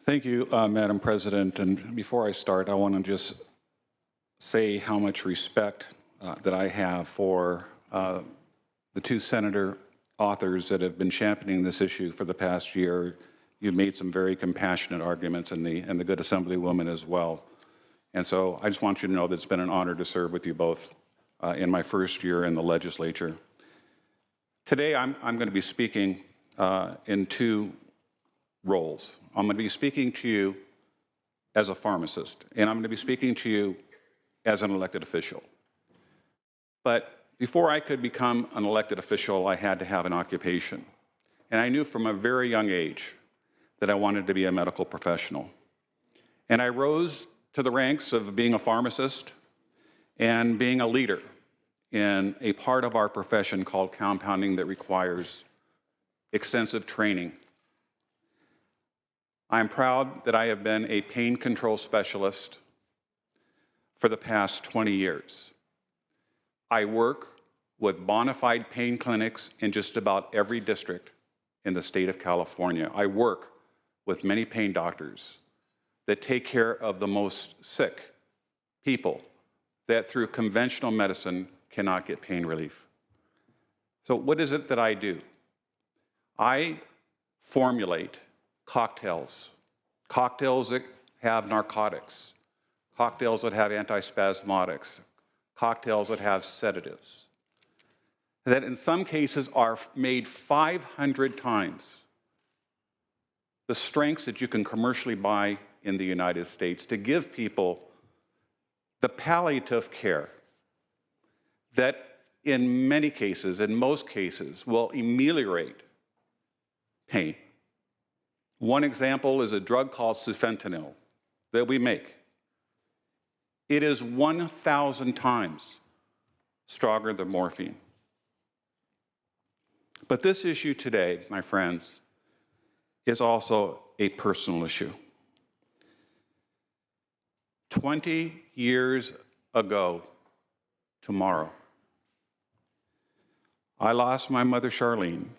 Thank you, Madam President. And before I start, I want to just say how much respect that I have for the two senator authors that have been championing this issue for the past year. You've made some very compassionate arguments, and the good Assemblywoman as well. And so I just want you to know that it's been an honor to serve with you both in my first year in the legislature. Today, I'm going to be speaking in two roles. I'm going to be speaking to you as a pharmacist, and I'm going to be speaking to you as an elected official. But before I could become an elected official, I had to have an occupation. And I knew from a very young age that I wanted to be a medical professional. And I rose to the ranks of being a pharmacist and being a leader in a part of our profession called compounding that requires extensive training. I'm proud that I have been a pain control specialist for the past 20 years. I work with bona fide pain clinics in just about every district in the state of California. I work with many pain doctors that take care of the most sick people that through conventional medicine cannot get pain relief. So what is it that I do? I formulate cocktails that have narcotics, cocktails that have antispasmodics, cocktails that have sedatives, that in some cases are made 500 times the strengths that you can commercially buy in the United States to give people the palliative care that in many cases, in most cases, will ameliorate pain. One example is a drug called sufentanil that we make. It is 1,000 times stronger than morphine. But this issue today, my friends, is also a personal issue. 20 years ago tomorrow, I lost my mother, Charlene,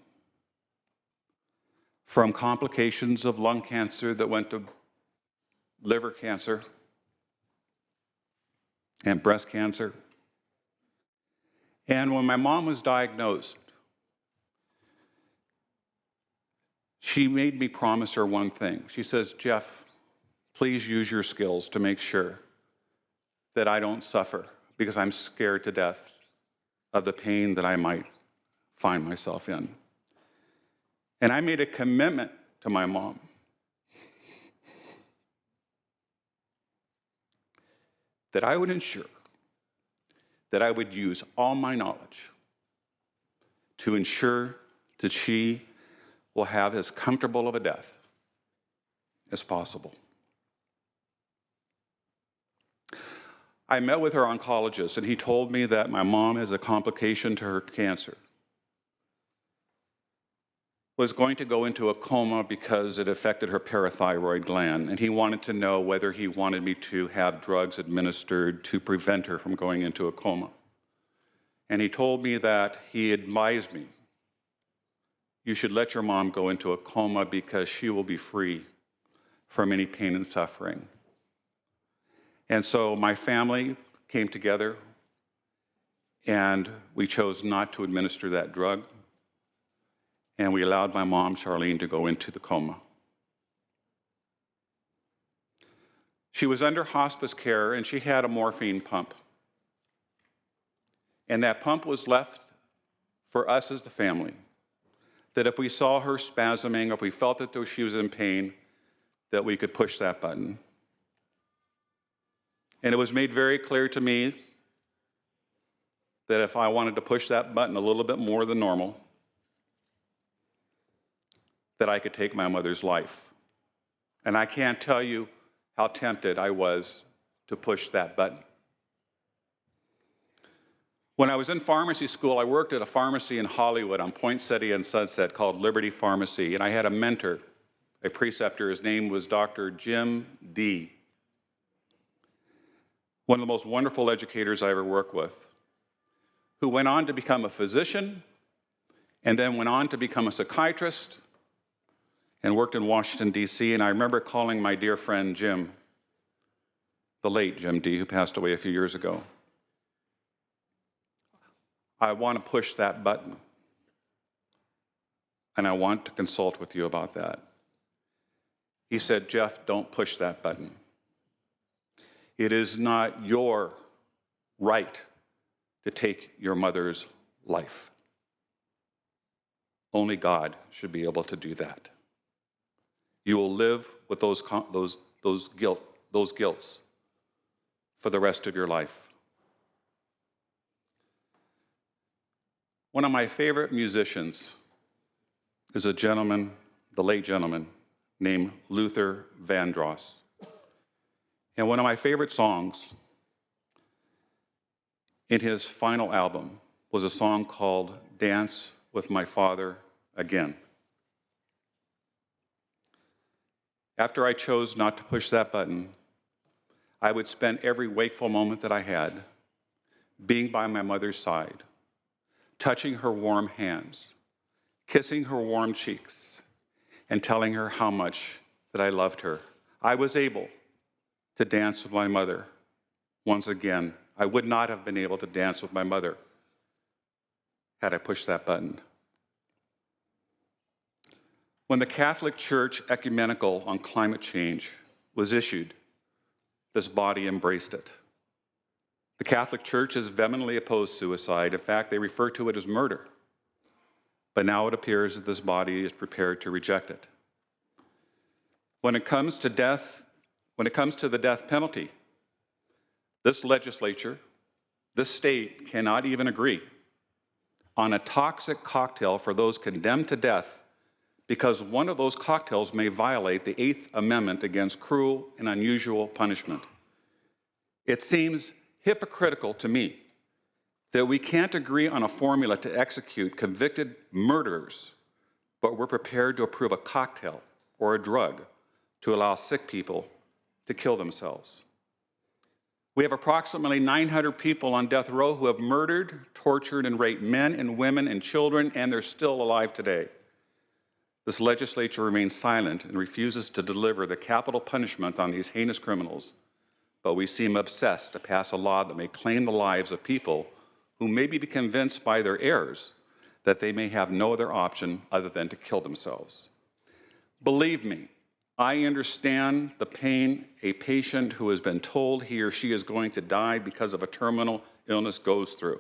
from complications of lung cancer that went to liver cancer and breast cancer. And when my mom was diagnosed, she made me promise her one thing. She says, "Jeff, please use your skills to make sure that I don't suffer because I'm scared to death of the pain that I might find myself in." And I made a commitment to my mom that I would ensure that I would use all my knowledge to ensure that she will have as comfortable of a death as possible. I met with her oncologist, and he told me that my mom, as a complication to her cancer, was going to go into a coma because it affected her parathyroid gland, and he wanted to know whether he wanted me to have drugs administered to prevent her from going into a coma. And he told me that he advised me, "You should let your mom go into a coma because she will be free from any pain and suffering." And so my family came together, and we chose not to administer that drug. And we allowed my mom, Charlene, to go into the coma. She was under hospice care, and she had a morphine pump. And that pump was left for us as the family, that if we saw her spasming, if we felt that she was in pain, that we could push that button. And it was made very clear to me that if I wanted to push that button a little bit more than normal, that I could take my mother's life. And I can't tell you how tempted I was to push that button. When I was in pharmacy school, I worked at a pharmacy in Hollywood on Poinsettia and Sunset called Liberty Pharmacy, and I had a mentor, a preceptor. His name was Dr. Jim D. One of the most wonderful educators I ever worked with, who went on to become a physician and then went on to become a psychiatrist and worked in Washington, D.C., and I remember calling my dear friend Jim, the late Jim D., who passed away a few years ago. I want to push that button, and I want to consult with you about that. He said, Jeff, don't push that button. It is not your right to take your mother's life. Only God should be able to do that. You will live with those guilts for the rest of your life. One of my favorite musicians is a gentleman, the late gentleman, named Luther Vandross. And one of my favorite songs in his final album was a song called Dance with My Father Again. After I chose not to push that button, I would spend every wakeful moment that I had being by my mother's side, touching her warm hands, kissing her warm cheeks, and telling her how much that I loved her. I was able to dance with my mother once again. I would not have been able to dance with my mother had I pushed that button. When the Catholic Church Ecumenical on Climate Change was issued, this body embraced it. The Catholic Church has vehemently opposed suicide. In fact, they refer to it as murder. But now it appears that this body is prepared to reject it. When it comes to the death penalty, this legislature, this state cannot even agree on a toxic cocktail for those condemned to death because one of those cocktails may violate the 8th Amendment against cruel and unusual punishment. It seems hypocritical to me that we can't agree on a formula to execute convicted murderers, but we're prepared to approve a cocktail or a drug to allow sick people to kill themselves. We have approximately 900 people on death row who have murdered, tortured, and raped men and women and children, and they're still alive today. This legislature remains silent and refuses to deliver the capital punishment on these heinous criminals, but we seem obsessed to pass a law that may claim the lives of people who may be convinced by their errors that they may have no other option other than to kill themselves. Believe me, I understand the pain a patient who has been told he or she is going to die because of a terminal illness goes through.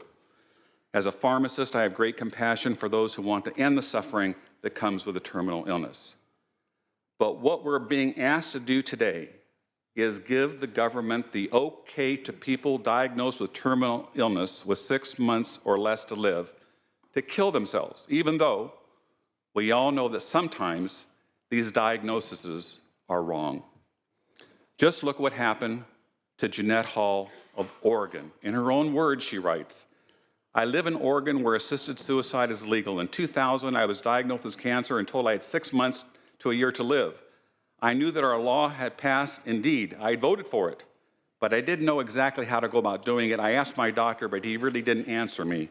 As a pharmacist, I have great compassion for those who want to end the suffering that comes with a terminal illness. But what we're being asked to do today is give the government the okay to people diagnosed with terminal illness with 6 months or less to live to kill themselves, even though we all know that sometimes these diagnoses are wrong. Just look what happened to Jeanette Hall of Oregon. In her own words, she writes, I live in Oregon where assisted suicide is legal. In 2000, I was diagnosed with cancer and told I had 6 months to a year to live. I knew that our law had passed. Indeed, I had voted for it, but I didn't know exactly how to go about doing it. I asked my doctor, but he really didn't answer me.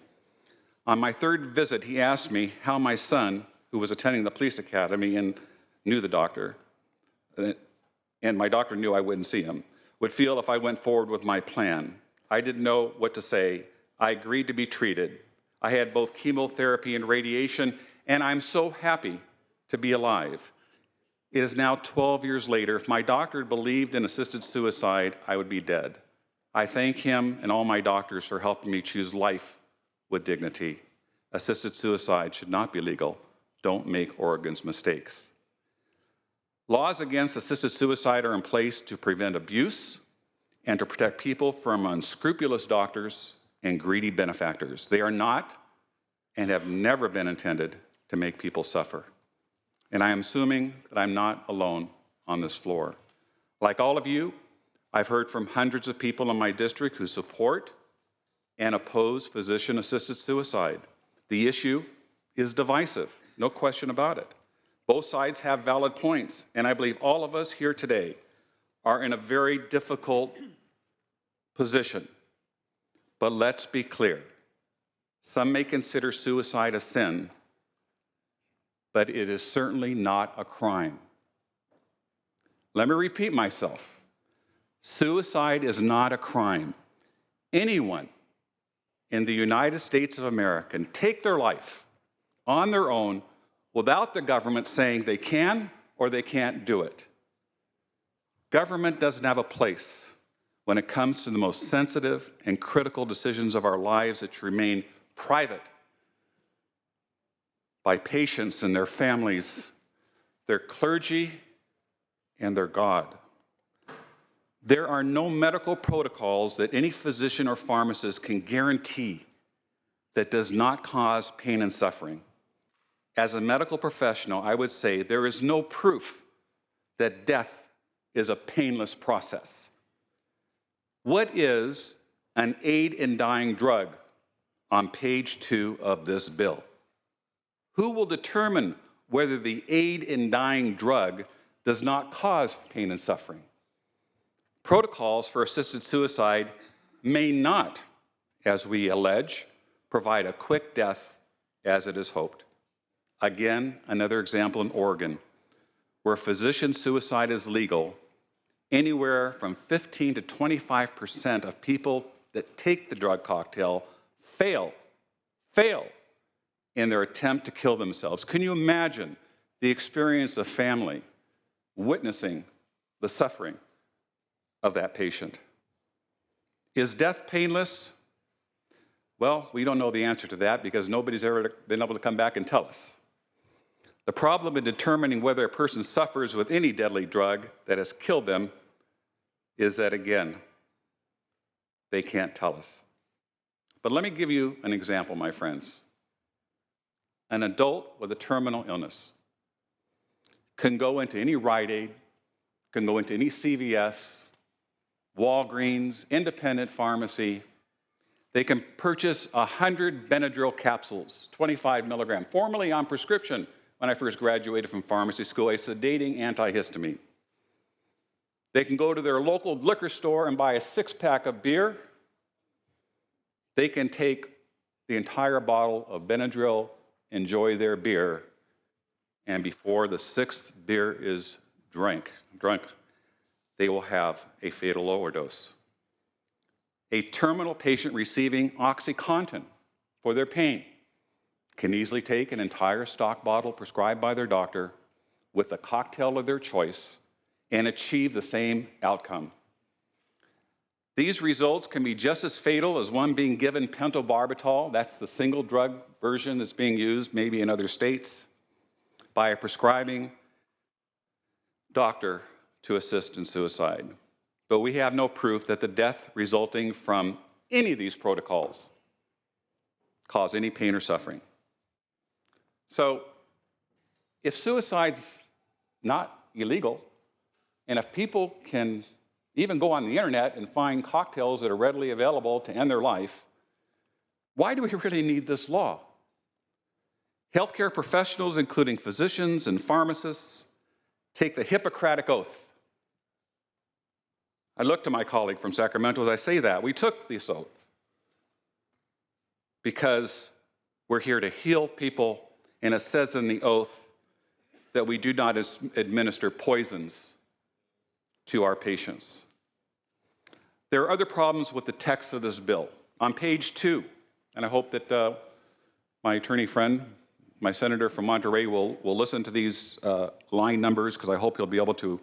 On my 3rd visit, he asked me how my son, who was attending the police academy and knew the doctor, and my doctor knew I wouldn't see him, would feel if I went forward with my plan. I didn't know what to say. I agreed to be treated. I had both chemotherapy and radiation, and I'm so happy to be alive. It is now 12 years later. If my doctor had believed in assisted suicide, I would be dead. I thank him and all my doctors for helping me choose life with dignity. Assisted suicide should not be legal. Don't make Oregon's mistakes. Laws against assisted suicide are in place to prevent abuse and to protect people from unscrupulous doctors and greedy benefactors. They are not and have never been intended to make people suffer. And I am assuming that I'm not alone on this floor. Like all of you, I've heard from hundreds of people in my district who support and oppose physician-assisted suicide. The issue is divisive, no question about it. Both sides have valid points, and I believe all of us here today are in a very difficult position. But let's be clear. Some may consider suicide a sin, but it is certainly not a crime. Let me repeat myself. Suicide is not a crime. Anyone in the United States of America can take their life on their own without the government saying they can or they can't do it. Government doesn't have a place when it comes to the most sensitive and critical decisions of our lives that should remain private by patients and their families, their clergy, and their God. There are no medical protocols that any physician or pharmacist can guarantee that does not cause pain and suffering. As a medical professional, I would say there is no proof that death is a painless process. What is an aid in dying drug on page 2 of this bill? Who will determine whether the aid in dying drug does not cause pain and suffering? Protocols for assisted suicide may not, as we allege, provide a quick death as it is hoped. Again, another example in Oregon, where physician suicide is legal. Anywhere from 15 to 25% of people that take the drug cocktail fail in their attempt to kill themselves. Can you imagine the experience of family witnessing the suffering of that patient? Is death painless? Well, we don't know the answer to that because nobody's ever been able to come back and tell us. The problem in determining whether a person suffers with any deadly drug that has killed them is that, again, they can't tell us. But let me give you an example, my friends. An adult with a terminal illness can go into any Rite Aid, can go into any CVS, Walgreens, independent pharmacy. They can purchase 100 Benadryl capsules, 25 milligram, formerly on prescription when I first graduated from pharmacy school, a sedating antihistamine. They can go to their local liquor store and buy a 6-pack of beer. They can take the entire bottle of Benadryl, enjoy their beer, and before the 6th beer is drunk, they will have a fatal overdose. A terminal patient receiving OxyContin for their pain can easily take an entire stock bottle prescribed by their doctor with a cocktail of their choice and achieve the same outcome. These results can be just as fatal as one being given pentobarbital, that's the single drug version that's being used maybe in other states, by a prescribing doctor to assist in suicide. But we have no proof that the death resulting from any of these protocols cause any pain or suffering. So if suicide's not illegal, and if people can even go on the internet and find cocktails that are readily available to end their life, why do we really need this law? Healthcare professionals, including physicians and pharmacists, take the Hippocratic Oath. I look to my colleague from Sacramento as I say that. We took this oath because we're here to heal people, and it says in the oath that we do not administer poisons to our patients. There are other problems with the text of this bill. On page 2, and I hope that my attorney friend, my senator from Monterey, will listen to these line numbers, because I hope he'll be able to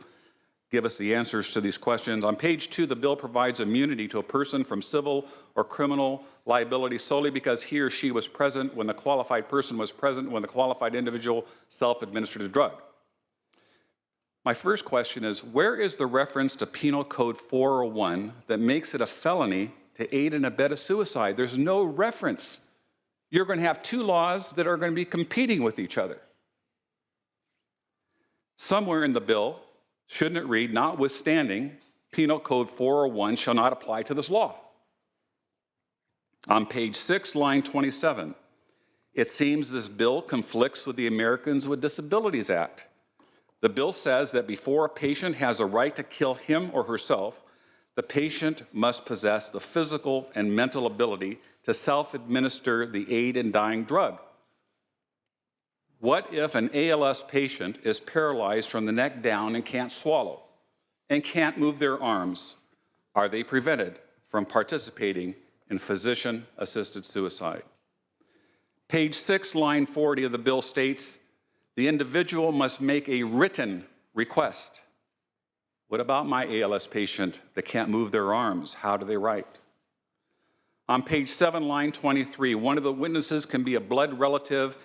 give us the answers to these questions. On page 2, the bill provides immunity to a person from civil or criminal liability solely because he or she was present when the qualified person was present when the qualified individual self-administered a drug. My first question is, where is the reference to Penal Code 401 that makes it a felony to aid and abet a suicide? There's no reference. You're going to have two laws that are going to be competing with each other. Somewhere in the bill, shouldn't it read, notwithstanding, Penal Code 401 shall not apply to this law? On page 6, line 27, it seems this bill conflicts with the Americans with Disabilities Act. The bill says that before a patient has a right to kill him or herself, the patient must possess the physical and mental ability to self-administer the aid in dying drug. What if an ALS patient is paralyzed from the neck down and can't swallow and can't move their arms? Are they prevented from participating in physician-assisted suicide? Page 6, line 40 of the bill states, the individual must make a written request. What about my ALS patient that can't move their arms? How do they write? On page 7, line 23, one of the witnesses can be a blood relative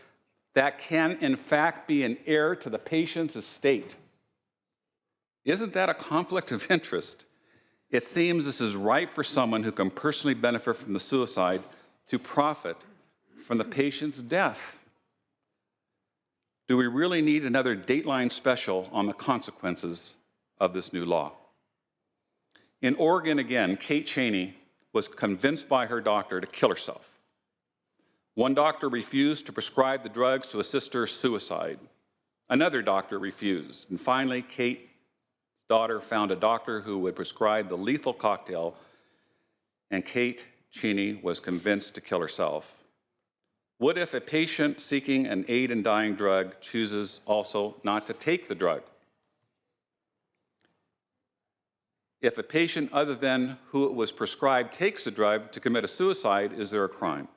that can, in fact, be an heir to the patient's estate. Isn't that a conflict of interest? It seems this is right for someone who can personally benefit from the suicide to profit from the patient's death. Do we really need another Dateline special on the consequences of this new law? In Oregon, again, Kate Cheney was convinced by her doctor to kill herself. One doctor refused to prescribe the drugs to assist her suicide. Another doctor refused. And finally, Kate's daughter found a doctor who would prescribe the lethal cocktail, and Kate Cheney was convinced to kill herself. What if a patient seeking an aid in dying drug chooses also not to take the drug? If a patient other than who it was prescribed takes the drug to commit a suicide, is there a crime?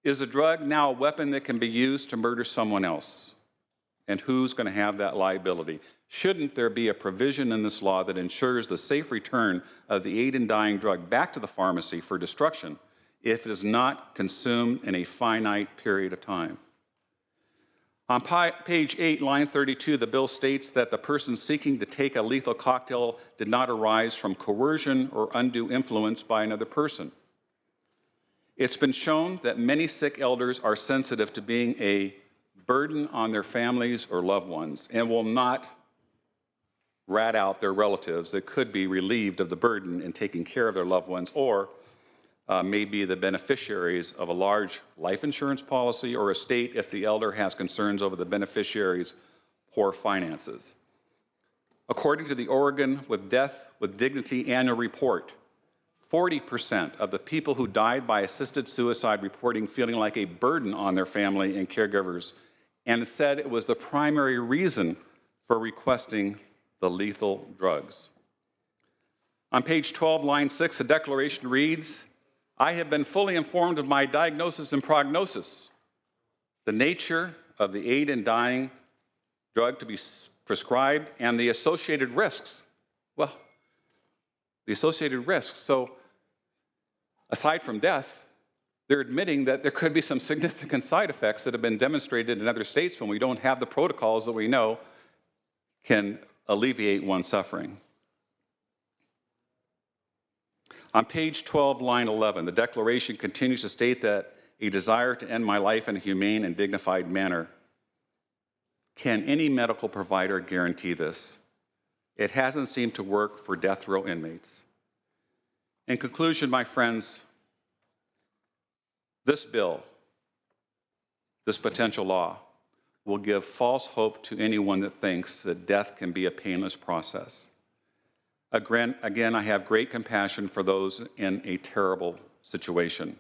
Is a drug now a weapon that can be used to murder someone else? And who's going to have that liability? Shouldn't there be a provision in this law that ensures the safe return of the aid in dying drug back to the pharmacy for destruction if it is not consumed in a finite period of time? On page 8, line 32, the bill states that the person seeking to take a lethal cocktail did not arise from coercion or undue influence by another person. It's been shown that many sick elders are sensitive to being a burden on their families or loved ones and will not rat out their relatives that could be relieved of the burden in taking care of their loved ones, or may be the beneficiaries of a large life insurance policy or estate if the elder has concerns over the beneficiary's poor finances. According to the Oregon With Death with Dignity annual report, 40% of the people who died by assisted suicide reporting feeling like a burden on their family and caregivers, and said it was the primary reason for requesting the lethal drugs. On page 12, line 6, the declaration reads, I have been fully informed of my diagnosis and prognosis, the nature of the aid in dying drug to be prescribed, and the associated risks. Well, the associated risks. So aside from death, they're admitting that there could be some significant side effects that have been demonstrated in other states when we don't have the protocols that we know can alleviate one's suffering. On page 12, line 11, the declaration continues to state that a desire to end my life in a humane and dignified manner. Can any medical provider guarantee this? It hasn't seemed to work for death row inmates. In conclusion, my friends, this bill, this potential law, will give false hope to anyone that thinks that death can be a painless process. Again, I have great compassion for those in a terrible situation.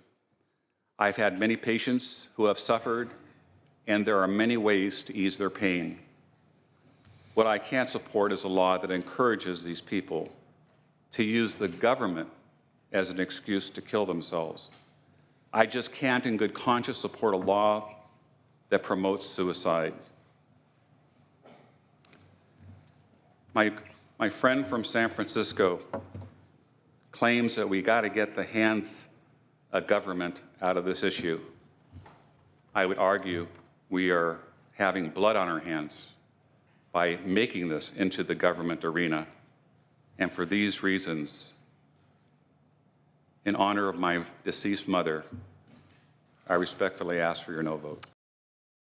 I've had many patients who have suffered, and there are many ways to ease their pain. What I can't support is a law that encourages these people to use the government as an excuse to kill themselves. I just can't in good conscience support a law that promotes suicide. My friend from San Francisco claims that we got to get the hands of government out of this issue. I would argue we are having blood on our hands by making this into the government arena. And for these reasons, in honor of my deceased mother, I respectfully ask for your no vote.